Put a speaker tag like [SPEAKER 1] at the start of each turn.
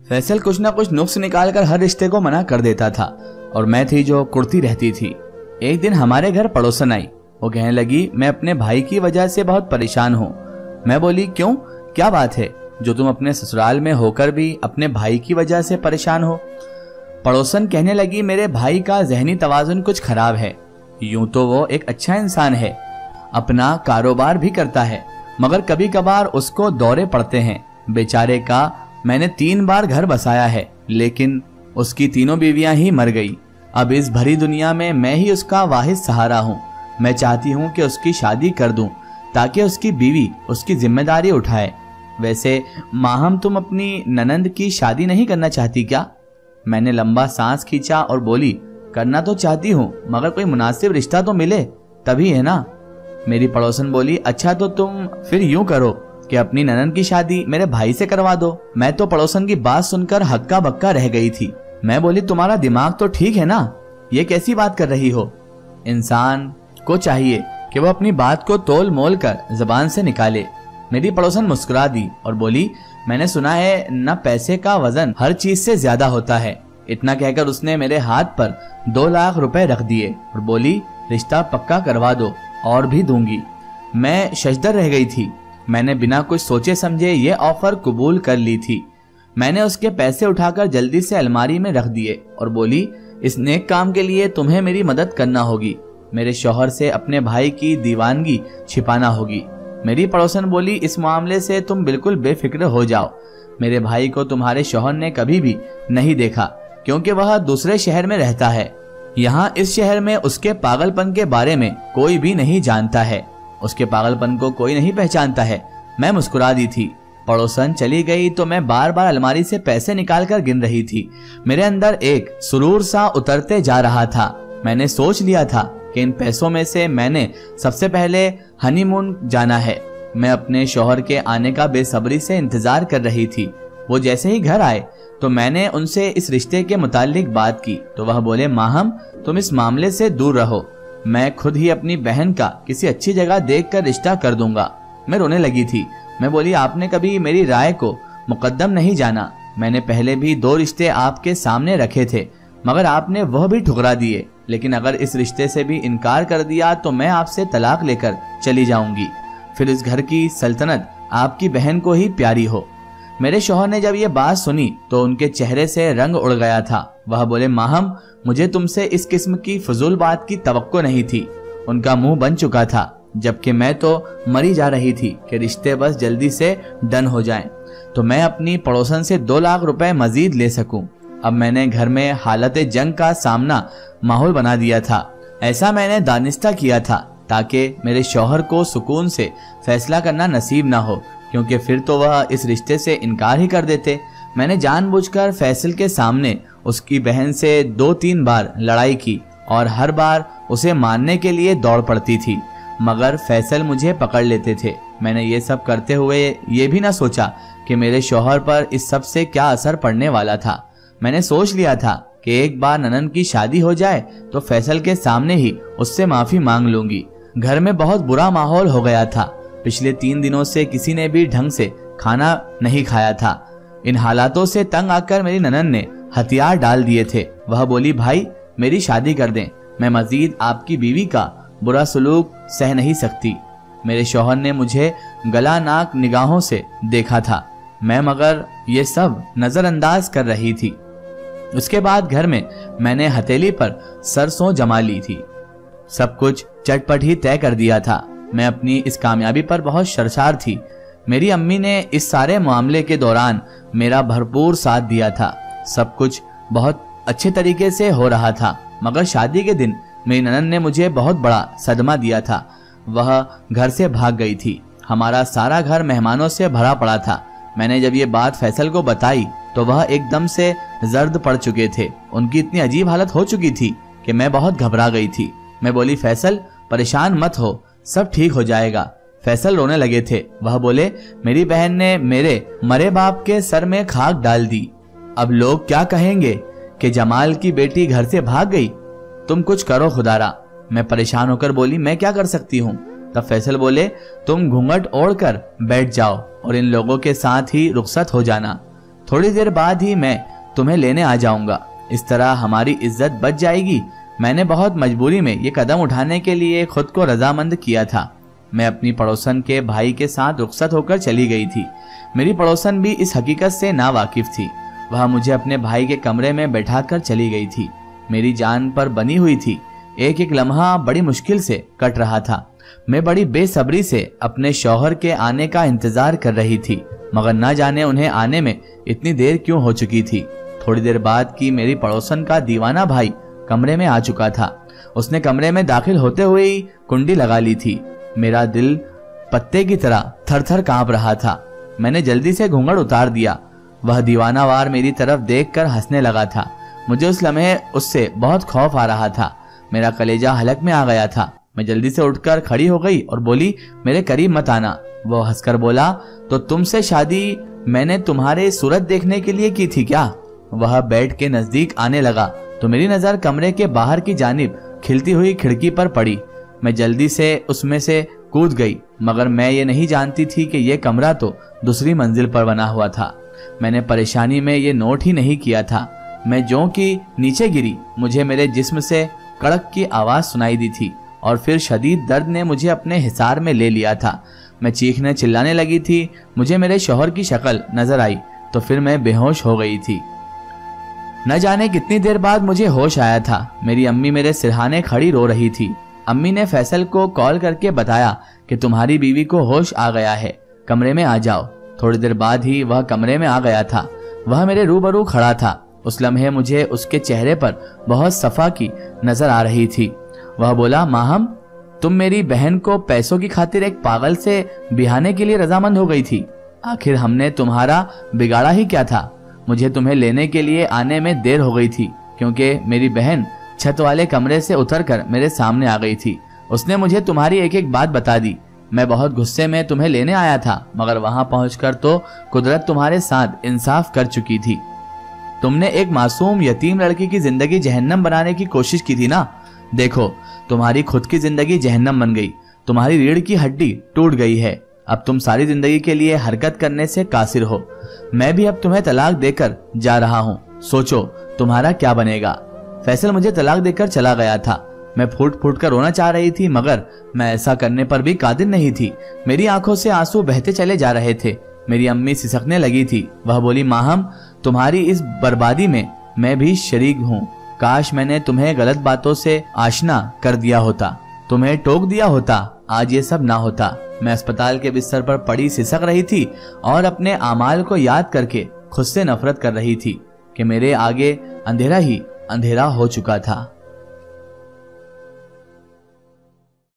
[SPEAKER 1] फैसल कुछ ना कुछ नुक्स निकाल कर हर रिश्ते को मना कर देता था और मैं थी जो कुर्ती रहती थी। एक दिन हमारे घर पड़ोसन आई। वो कहने लगी, मैं अपने भाई की वजह से बहुत परेशान हूँ। मैं बोली, क्यों, क्या बात है जो तुम अपने ससुराल में होकर भी अपने भाई की वजह से परेशान हो? पड़ोसन कहने लगी, मेरे भाई का ज़हनी तवाज़ुन कुछ खराब है। यूं तो वो एक अच्छा इंसान है, अपना कारोबार भी करता है, मगर कभी कभार उसको दौरे पड़ते हैं। बेचारे का मैंने 3 बार घर बसाया है, लेकिन उसकी तीनों बीवियां ही मर गई। अब इस भरी दुनिया में मैं ही उसका वाहिद सहारा हूँ। मैं चाहती हूँ कि उसकी शादी कर दूं ताकि उसकी बीवी उसकी जिम्मेदारी उठाए। वैसे माहम, तुम अपनी ननंद की शादी नहीं करना चाहती क्या? मैंने लंबा सांस खींचा और बोली, करना तो चाहती हूँ, मगर कोई मुनासिब रिश्ता तो मिले तभी है ना। मेरी पड़ोसन बोली, अच्छा तो तुम फिर यूं करो कि अपनी ननंद की शादी मेरे भाई से करवा दो। मैं तो पड़ोसन की बात सुनकर हक्का बक्का रह गई थी। मैं बोली, तुम्हारा दिमाग तो ठीक है ना, ये कैसी बात कर रही हो? इंसान को चाहिए कि वो अपनी बात को तोल मोल कर जबान से निकाले। मेरी पड़ोसन मुस्कुरा दी और बोली, मैंने सुना है न पैसे का वजन हर चीज से ज्यादा होता है। इतना कहकर उसने मेरे हाथ पर 2 लाख रुपए रख दिए और बोली, रिश्ता पक्का करवा दो और भी दूंगी। मैं शशदर रह गई थी। मैंने बिना कुछ सोचे समझे ये ऑफर कबूल कर ली थी। मैंने उसके पैसे उठाकर जल्दी से अलमारी में रख दिए और बोली, इस नेक काम के लिए तुम्हें मेरी मदद करना होगी। मेरे शौहर से अपने भाई की दीवानगी छिपाना होगी। मेरी पड़ोसन बोली, इस मामले से तुम बिल्कुल बेफिक्र हो जाओ। मेरे भाई को तुम्हारे शौहर ने कभी भी नहीं देखा, क्योंकि वह दूसरे शहर में रहता है। यहाँ इस शहर में उसके पागलपन के बारे में कोई भी नहीं जानता है। उसके पागलपन को कोई नहीं पहचानता है। मैं मुस्कुरा दी थी। पड़ोसन चली गई तो मैं बार बार अलमारी से पैसे निकालकर गिन रही थी। मेरे अंदर एक सुरूर सा उतरते जा रहा था। मैंने सोच लिया था कि इन पैसों में से मैंने सबसे पहले हनीमून जाना है। मैं अपने शौहर के आने का बेसब्री से इंतजार कर रही थी। वो जैसे ही घर आए तो मैंने उनसे इस रिश्ते के मुताल्लिक बात की तो वह बोले, माहम, तुम इस मामले से दूर रहो। मैं खुद ही अपनी बहन का किसी अच्छी जगह देखकर रिश्ता कर दूंगा। मैं रोने लगी थी। मैं बोली, आपने कभी मेरी राय को मुकद्दम नहीं जाना। मैंने पहले भी 2 रिश्ते आपके सामने रखे थे, मगर आपने वह भी ठुकरा दिए। लेकिन अगर इस रिश्ते से भी इनकार कर दिया तो मैं आपसे तलाक लेकर चली जाऊंगी। फिर इस घर की सल्तनत आपकी बहन को ही प्यारी हो। मेरे शौहर ने जब ये बात सुनी तो उनके चेहरे से रंग उड़ गया था। वह बोले, माहम, मुझे तुमसे इस किस्म की फजूल बात की तवक्को नहीं थी। उनका मुंह बन चुका था, जबकि मैं तो मरी जा रही थी कि रिश्ते बस जल्दी से डन हो जाएं, तो मैं अपनी पड़ोसन से 2 लाख रुपए मजीद ले सकूं। अब मैंने घर में हालत जंग का सामना माहौल बना दिया था। ऐसा मैंने दानिस्ता किया था ताकि मेरे शौहर को सुकून से फैसला करना नसीब ना हो, क्योंकि फिर तो वह इस रिश्ते से इनकार ही कर देते। मैंने जानबूझकर फैसल के सामने उसकी बहन से 2-3 बार लड़ाई की और हर बार उसे मारने के लिए दौड़ पड़ती थी, मगर फैसल मुझे पकड़ लेते थे। मैंने ये सब करते हुए ये भी ना सोचा कि मेरे शौहर पर इस सब से क्या असर पड़ने वाला था। मैंने सोच लिया था कि एक बार ननंद की शादी हो जाए तो फैसल के सामने ही उससे माफी मांग लूंगी। घर में बहुत बुरा माहौल हो गया था। पिछले 3 दिनों से किसी ने भी ढंग से खाना नहीं खाया था। इन हालातों से तंग आकर मेरी ननंद ने हथियार डाल दिए थे। वह बोली, भाई, मेरी शादी कर दें, मैं मजीद आपकी बीवी का बुरा सलूक सह नहीं सकती। मेरे शौहर ने मुझे गला नाक निगाहों से देखा था, मैं मगर ये सब नजरअंदाज कर रही थी। उसके बाद घर में मैंने हथेली पर सरसों जमा ली थी। सब कुछ चटपट ही तय कर दिया था। मैं अपनी इस कामयाबी पर बहुत शर्मसार थी। मेरी अम्मी ने इस सारे मामले के दौरान मेरा भरपूर साथ दिया था। सब कुछ बहुत अच्छे तरीके से हो रहा था, मगर शादी के दिन मेरी ननद ने मुझे बहुत बड़ा सदमा दिया था। वह घर से भाग गई थी। हमारा सारा घर मेहमानों से भरा पड़ा था। मैंने जब ये बात फैसल को बताई तो वह एकदम से जर्द पड़ चुके थे। उनकी इतनी अजीब हालत हो चुकी थी कि मैं बहुत घबरा गई थी। मैं बोली, फैसल, परेशान मत हो, सब ठीक हो जाएगा। फैसल रोने लगे थे। वह बोले, मेरी बहन ने मेरे मरे बाप के सर में खाक डाल दी। अब लोग क्या कहेंगे कि जमाल की बेटी घर से भाग गई। तुम कुछ करो खुदारा। मैं परेशान होकर बोली, मैं क्या कर सकती हूँ? तब फैसल बोले, तुम घूंघट ओढ़कर बैठ जाओ और इन लोगों के साथ ही रुखसत हो जाना। थोड़ी देर बाद ही मैं तुम्हें लेने आ जाऊंगा, इस तरह हमारी इज्जत बच जाएगी। मैंने बहुत मजबूरी में ये कदम उठाने के लिए खुद को रजामंद किया था। मैं अपनी पड़ोसन के भाई के साथ रुखसत होकर चली गई थी। मेरी पड़ोसन भी इस हकीकत से ना वाकिफ थी। वह मुझे अपने भाई के कमरे में बैठाकर चली गई थी। मेरी जान पर बनी हुई थी। एक एक लम्हा बड़ी मुश्किल से कट रहा था। मैं बड़ी बेसब्री से अपने शौहर के आने का इंतजार कर रही थी, मगर न जाने उन्हें आने में इतनी देर क्यों हो चुकी थी। थोड़ी देर बाद की मेरी पड़ोसन का दीवाना भाई कमरे में आ चुका था। उसने कमरे में दाखिल होते हुए ही कुंडी लगा ली थी। मेरा दिल पत्ते की तरह थर थर कांप रहा था। मैंने जल्दी से घूंघट उतार दिया। वह दीवानावार मेरी तरफ देखकर हंसने लगा था। मुझे उस लम्हे उससे बहुत खौफ आ रहा था। मेरा कलेजा हलक में आ गया था। मैं जल्दी से उठकर खड़ी हो गई और बोली, मेरे करीब मत आना। वो हंसकर बोला, तो तुमसे शादी मैंने तुम्हारे सूरत देखने के लिए की थी क्या? वह बेड के नजदीक आने लगा तो मेरी नजर कमरे के बाहर की जानिब खिलती हुई खिड़की पर पड़ी। मैं जल्दी से उसमें से कूद गई, मगर मैं ये नहीं जानती थी कि यह कमरा तो दूसरी मंजिल पर बना हुआ था। मैंने परेशानी में ये नोट ही नहीं किया था। मैं ज्यों की नीचे गिरी, मुझे मेरे जिस्म से कड़क की आवाज सुनाई दी थी और फिर शदीद दर्द ने मुझे अपने हिसार में ले लिया था। मैं चीखने चिल्लाने लगी थी। मुझे मेरे शौहर की शक्ल नजर आई तो फिर मैं बेहोश हो गई थी। न जाने कितनी देर बाद मुझे होश आया था। मेरी अम्मी मेरे सिरहाने खड़ी रो रही थी। अम्मी ने फैसल को कॉल करके बताया कि तुम्हारी बीवी को होश आ गया है, कमरे में आ जाओ। थोड़ी देर बाद ही वह कमरे में आ गया था। वह मेरे रूबरू खड़ा था। उस लम्हे मुझे उसके चेहरे पर बहुत सफा की नजर आ रही थी। वह बोला, माहम, तुम मेरी बहन को पैसों की खातिर एक पागल से बिहाने के लिए रजामंद हो गई थी। आखिर हमने तुम्हारा बिगाड़ा ही क्या था? मुझे तुम्हें लेने के लिए आने में देर हो गई थी, क्योंकि मेरी बहन छत वाले कमरे से उतरकर मेरे सामने आ गई थी। उसने मुझे तुम्हारी एक एक बात बता दी। मैं बहुत गुस्से में तुम्हें लेने आया था, मगर वहां पहुंचकर तो कुदरत तुम्हारे साथ इंसाफ कर चुकी थी। तुमने एक मासूम यतीम लड़की की जिंदगी जहन्नम बनाने की कोशिश की थी ना। देखो, तुम्हारी खुद की जिंदगी जहन्नम बन गई। तुम्हारी रीढ़ की हड्डी टूट गई है। अब तुम सारी जिंदगी के लिए हरकत करने से कासिर हो। मैं भी अब तुम्हें तलाक देकर जा रहा हूँ। सोचो तुम्हारा क्या बनेगा। फैसल मुझे तलाक देकर चला गया था। मैं फूट फूट कर रोना चाह रही थी, मगर मैं ऐसा करने पर भी कादिर नहीं थी। मेरी आंखों से आंसू बहते चले जा रहे थे। मेरी अम्मी सिसकने लगी थी। वह बोली, माहम, तुम्हारी इस बर्बादी में मैं भी शरीक हूँ। काश मैंने तुम्हें गलत बातों से आशना कर दिया होता, तुम्हें टोक दिया होता, आज ये सब ना होता। मैं अस्पताल के बिस्तर पर पड़ी सिसक रही थी और अपने आमाल को याद करके खुद से नफरत कर रही थी कि मेरे आगे अंधेरा ही अंधेरा हो चुका था।